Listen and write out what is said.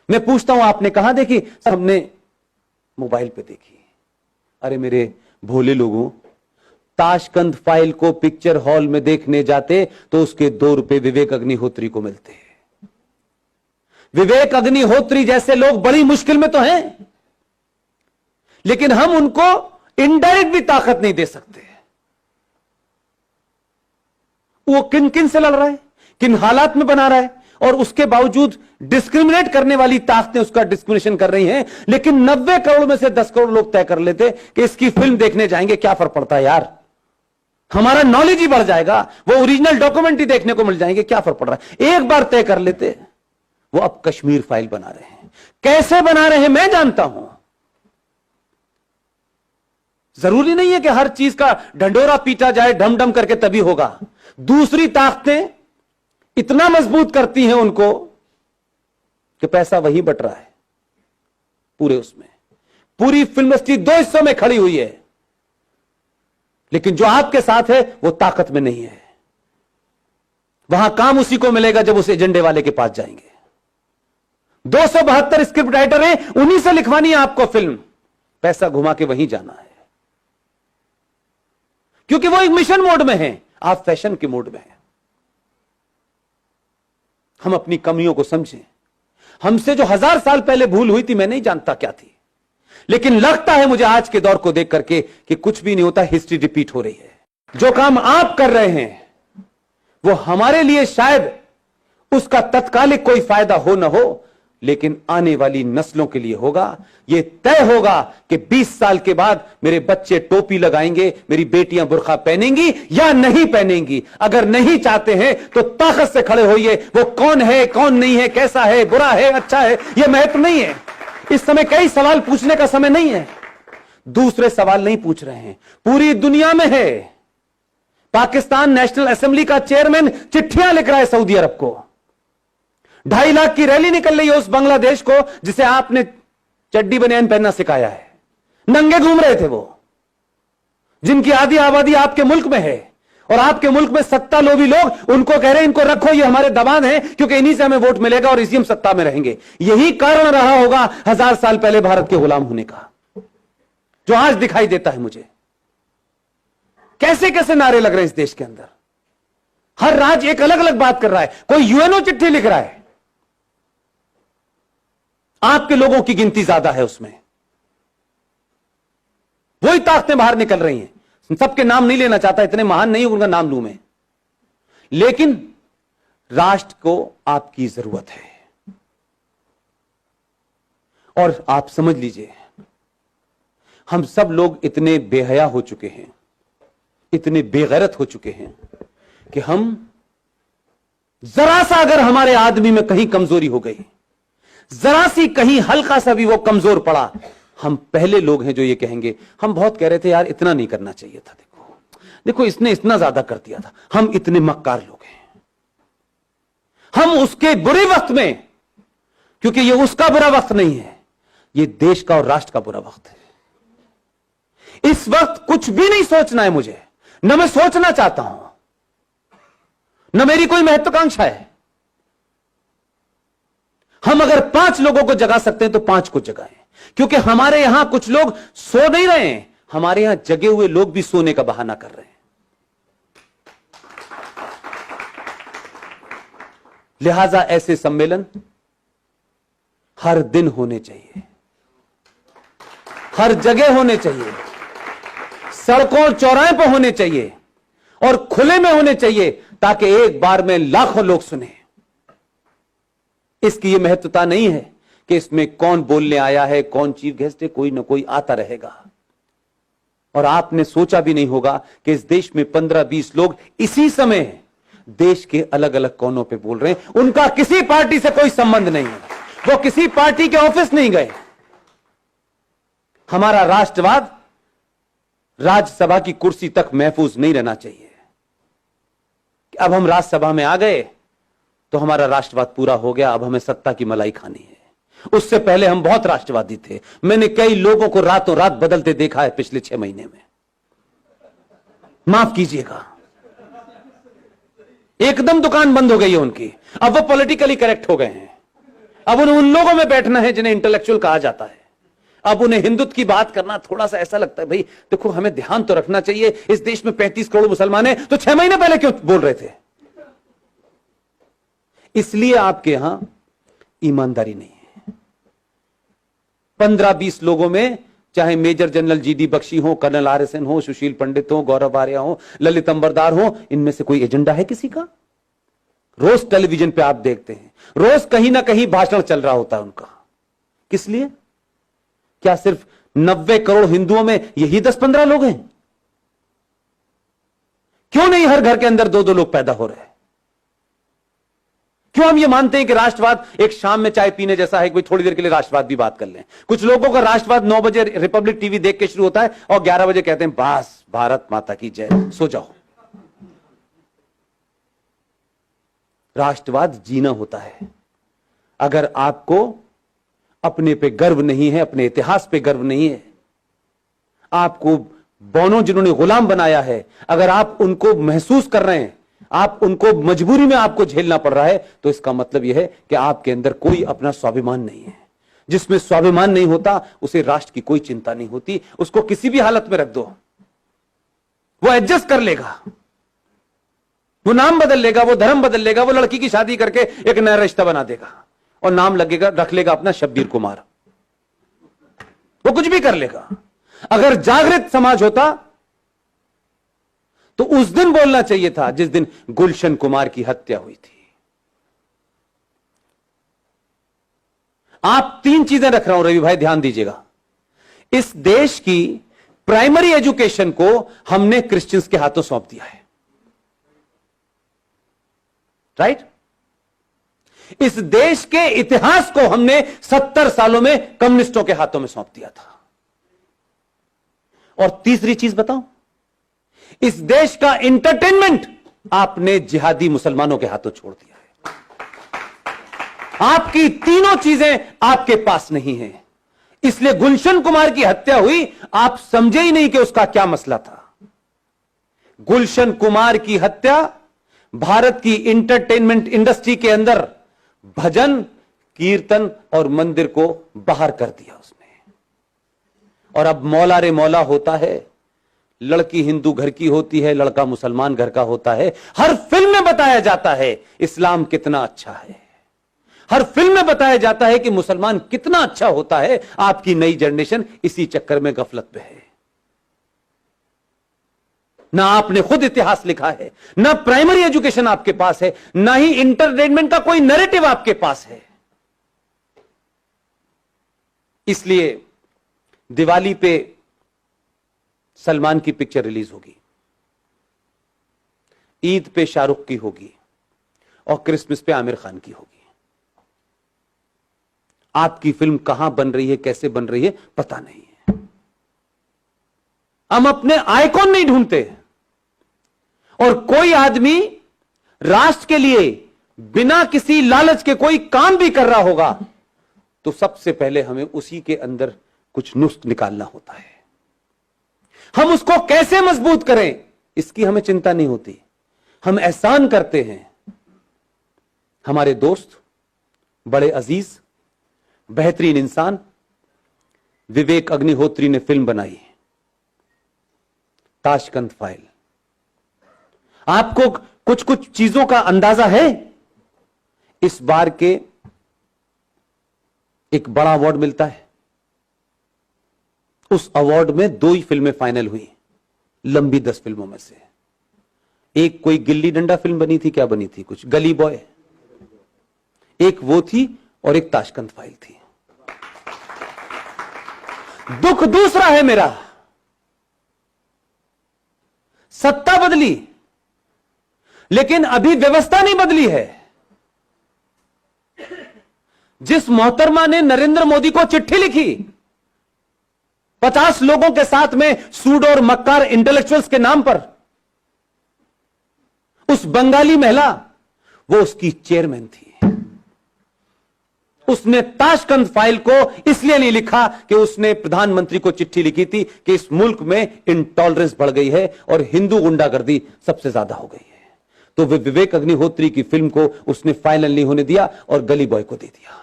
मैं पूछता हूं आपने कहां देखी? हमने मोबाइल पे देखी। अरे मेरे भोले लोगों, ताशकंद फाइल को पिक्चर हॉल में देखने जाते तो उसके 2 रुपए विवेक अग्निहोत्री को मिलते हैं। विवेक अग्निहोत्री जैसे लोग बड़ी मुश्किल में तो हैं, लेकिन हम उनको इनडायरेक्ट भी ताकत नहीं दे सकते। वो किन किन से लड़ रहा है, किन हालात में बना रहा है, और उसके बावजूद डिस्क्रिमिनेट करने वाली ताकतें उसका डिस्क्रिमिनेशन कर रही हैं। लेकिन 90 करोड़ में से 10 करोड़ लोग तय कर लेते कि इसकी फिल्म देखने जाएंगे, क्या फर्क पड़ता है यार, हमारा नॉलेज ही बढ़ जाएगा, वो ओरिजिनल डॉक्यूमेंट ही देखने को मिल जाएंगे, क्या फर्क पड़ रहा है। एक बार तय कर लेते। वो अब कश्मीर फाइल बना रहे हैं। कैसे बना रहे हैं मैं जानता हूं। जरूरी नहीं है कि हर चीज का ढंडोरा पीटा जाए ढम ढम करके तभी होगा। दूसरी ताकतें इतना मजबूत करती हैं उनको कि पैसा वहीं बट रहा है पूरे उसमें। पूरी फिल्म इंडस्ट्री 2 हिस्सों में खड़ी हुई है, लेकिन जो आपके साथ है वो ताकत में नहीं है। वहां काम उसी को मिलेगा जब उस एजेंडे वाले के पास जाएंगे। 272 स्क्रिप्ट राइटर हैं, उन्हीं से लिखवानी है आपको फिल्म। पैसा घुमा के वहीं जाना है, क्योंकि वो एक मिशन मोड में है, आप फैशन के मोड में हैं। हम अपनी कमियों को समझें। हमसे जो 1000 साल पहले भूल हुई थी मैं नहीं जानता क्या थी, लेकिन लगता है मुझे आज के दौर को देख करके कि कुछ भी नहीं होता, हिस्ट्री रिपीट हो रही है। जो काम आप कर रहे हैं वो हमारे लिए शायद उसका तत्कालिक कोई फायदा हो ना हो, लेकिन आने वाली नस्लों के लिए होगा। यह तय होगा कि 20 साल के बाद मेरे बच्चे टोपी लगाएंगे, मेरी बेटियां बुर्का पहनेंगी या नहीं पहनेंगी। अगर नहीं चाहते हैं तो ताकत से खड़े होइए। वो कौन है, कौन नहीं है, कैसा है, बुरा है, अच्छा है, यह महत्व नहीं है। इस समय कई सवाल पूछने का समय नहीं है। दूसरे सवाल नहीं पूछ रहे हैं, पूरी दुनिया में है। पाकिस्तान नेशनल असेंबली का चेयरमैन चिट्ठियां लिख रहा है सऊदी अरब को। 2.5 लाख की रैली निकल रही है उस बांग्लादेश को जिसे आपने चड्डी बनियान पहनना सिखाया है। नंगे घूम रहे थे वो, जिनकी आधी आबादी आपके मुल्क में है, और आपके मुल्क में सत्ता लोभी लोग उनको कह रहे हैं इनको रखो, ये हमारे दबान है, क्योंकि इन्हीं से हमें वोट मिलेगा और इसी हम सत्ता में रहेंगे। यही कारण रहा होगा 1000 साल पहले भारत के गुलाम होने का, जो आज दिखाई देता है मुझे। कैसे कैसे नारे लग रहे हैं इस देश के अंदर। हर राज्य एक अलग अलग बात कर रहा है। कोई यूएनओ चिट्ठी लिख रहा है, आपके लोगों की गिनती ज्यादा है उसमें। वही ताकतें बाहर निकल रही हैं। सबके नाम नहीं लेना चाहता, इतने महान नहीं उनका नाम लूं मैं, लेकिन राष्ट्र को आपकी जरूरत है। और आप समझ लीजिए, हम सब लोग इतने बेहया हो चुके हैं, इतने बेगैरत हो चुके हैं कि हम जरा सा अगर हमारे आदमी में कहीं कमजोरी हो गई, जरा सी कहीं हल्का सा भी वो कमजोर पड़ा, हम पहले लोग हैं जो ये कहेंगे। हम बहुत कह रहे थे यार इतना नहीं करना चाहिए था, देखो देखो इसने इतना ज्यादा कर दिया था, हम इतने मक्कार लोग हैं। हम उसके बुरे वक्त में, क्योंकि ये उसका बुरा वक्त नहीं है, ये देश का और राष्ट्र का बुरा वक्त है। इस वक्त कुछ भी नहीं सोचना है मुझे, न मैं सोचना चाहता हूं, न मेरी कोई महत्वाकांक्षा है। हम अगर 5 लोगों को जगा सकते हैं तो 5 को जगाएं, क्योंकि हमारे यहां कुछ लोग सो नहीं रहे हैं, हमारे यहां जगे हुए लोग भी सोने का बहाना कर रहे हैं। लिहाजा ऐसे सम्मेलन हर दिन होने चाहिए, हर जगह होने चाहिए, सड़कों चौराहे पर होने चाहिए और खुले में होने चाहिए, ताकि एक बार में लाखों लोग सुने। इसकी यह महत्वता नहीं है कि इसमें कौन बोलने आया है, कौन चीफ गेस्ट है, कोई ना कोई आता रहेगा। और आपने सोचा भी नहीं होगा कि इस देश में 15-20 लोग इसी समय देश के अलग अलग कोनों पे बोल रहे हैं। उनका किसी पार्टी से कोई संबंध नहीं है, वो किसी पार्टी के ऑफिस नहीं गए। हमारा राष्ट्रवाद राज्यसभा की कुर्सी तक महफूज नहीं रहना चाहिए। अब हम राज्यसभा में आ गए तो हमारा राष्ट्रवाद पूरा हो गया, अब हमें सत्ता की मलाई खानी है। उससे पहले हम बहुत राष्ट्रवादी थे। मैंने कई लोगों को रातों रात बदलते देखा है पिछले 6 महीने में, माफ कीजिएगा। एकदम दुकान बंद हो गई है उनकी, अब वो पॉलिटिकली करेक्ट हो गए हैं। अब उन लोगों में बैठना है जिन्हें इंटेलेक्चुअल कहा जाता है। अब उन्हें हिंदुत्व की बात करना थोड़ा सा ऐसा लगता है, भाई देखो हमें ध्यान तो रखना चाहिए, इस देश में 35 करोड़ मुसलमान हैं, तो 6 महीने पहले क्यों बोल रहे थे? इसलिए आपके यहां ईमानदारी नहीं है। 15-20 लोगों में, चाहे मेजर जनरल जीडी बख्शी हो, कर्नल RSN हो, सुशील पंडित हो, गौरव आर्या हो, ललित अंबरदार हो, इनमें से कोई एजेंडा है किसी का? रोज टेलीविजन पे आप देखते हैं, रोज कहीं ना कहीं भाषण चल रहा होता है उनका। किस लिए? क्या सिर्फ 90 करोड़ हिंदुओं में यही 10-15 लोग हैं? क्यों नहीं हर घर के अंदर 2-2 लोग पैदा हो रहे हैं? क्यों हम ये मानते हैं कि राष्ट्रवाद एक शाम में चाय पीने जैसा है, कोई थोड़ी देर के लिए राष्ट्रवाद भी बात कर लें? कुछ लोगों का राष्ट्रवाद 9 बजे रिपब्लिक टीवी देख के शुरू होता है और 11 बजे कहते हैं बस भारत माता की जय, सो जाओ। राष्ट्रवाद जीना होता है। अगर आपको अपने पे गर्व नहीं है, अपने इतिहास पे गर्व नहीं है, आपको बौनों जिन्होंने गुलाम बनाया है, अगर आप उनको महसूस कर रहे हैं, आप उनको मजबूरी में आपको झेलना पड़ रहा है, तो इसका मतलब यह है कि आपके अंदर कोई अपना स्वाभिमान नहीं है। जिसमें स्वाभिमान नहीं होता उसे राष्ट्र की कोई चिंता नहीं होती। उसको किसी भी हालत में रख दो, वो एडजस्ट कर लेगा, वो नाम बदल लेगा, वो धर्म बदल लेगा, वो लड़की की शादी करके एक नया रिश्ता बना देगा और नाम लगेगा, रख लेगा अपना शब्बीर कुमार। वो कुछ भी कर लेगा। अगर जागृत समाज होता तो उस दिन बोलना चाहिए था जिस दिन गुलशन कुमार की हत्या हुई थी। आप 3 चीजें रख रहा हूं रवि भाई, ध्यान दीजिएगा। इस देश की प्राइमरी एजुकेशन को हमने क्रिश्चियंस के हाथों सौंप दिया है, राइट? इस देश के इतिहास को हमने 70 सालों में कम्युनिस्टों के हाथों में सौंप दिया था। और तीसरी चीज बताऊं, इस देश का एंटरटेनमेंट आपने जिहादी मुसलमानों के हाथों छोड़ दिया है। आपकी तीनों चीजें आपके पास नहीं है, इसलिए गुलशन कुमार की हत्या हुई, आप समझे ही नहीं कि उसका क्या मसला था। गुलशन कुमार की हत्या भारत की एंटरटेनमेंट इंडस्ट्री के अंदर भजन, कीर्तन और मंदिर को बाहर कर दिया उसने। और अब मौला रे मौला होता है, लड़की हिंदू घर की होती है, लड़का मुसलमान घर का होता है। हर फिल्म में बताया जाता है इस्लाम कितना अच्छा है, हर फिल्म में बताया जाता है कि मुसलमान कितना अच्छा होता है। आपकी नई जनरेशन इसी चक्कर में गफलत में है। ना आपने खुद इतिहास लिखा है, ना प्राइमरी एजुकेशन आपके पास है, ना ही इंटरटेनमेंट का कोई नैरेटिव आपके पास है। इसलिए दिवाली पे सलमान की पिक्चर रिलीज होगी, ईद पे शाहरुख की होगी और क्रिसमस पे आमिर खान की होगी। आपकी फिल्म कहां बन रही है, कैसे बन रही है, पता नहीं है। हम अपने आइकॉन नहीं ढूंढते। और कोई आदमी राष्ट्र के लिए बिना किसी लालच के कोई काम भी कर रहा होगा तो सबसे पहले हमें उसी के अंदर कुछ नुस्ख निकालना होता है। हम उसको कैसे मजबूत करें इसकी हमें चिंता नहीं होती। हम एहसान करते हैं। हमारे दोस्त, बड़े अजीज, बेहतरीन इंसान विवेक अग्निहोत्री ने फिल्म बनाई ताशकंद फाइल। आपको कुछ कुछ चीजों का अंदाजा है? इस बार के एक बड़ा अवार्ड मिलता है, उस अवार्ड में 2 ही फिल्में फाइनल हुई लंबी 10 फिल्मों में से। एक कोई गिल्ली डंडा फिल्म बनी थी, क्या बनी थी, कुछ गली बॉय, एक वो थी और एक ताशकंद फाइल थी। दुख दूसरा है मेरा, सत्ता बदली लेकिन अभी व्यवस्था नहीं बदली है। जिस मोहतरमा ने नरेंद्र मोदी को चिट्ठी लिखी 50 लोगों के साथ में सूड और मक्कार इंटेलेक्चुअल्स के नाम पर, उस बंगाली महिला वो उसकी चेयरमैन थी। उसने ताशकंद फाइल को इसलिए नहीं लिखा कि उसने प्रधानमंत्री को चिट्ठी लिखी थी कि इस मुल्क में इंटॉलरेंस बढ़ गई है और हिंदू गुंडागर्दी सबसे ज्यादा हो गई है। तो विवेक अग्निहोत्री की फिल्म को उसने फाइनल नहीं होने दिया और गली बॉय को दे दिया।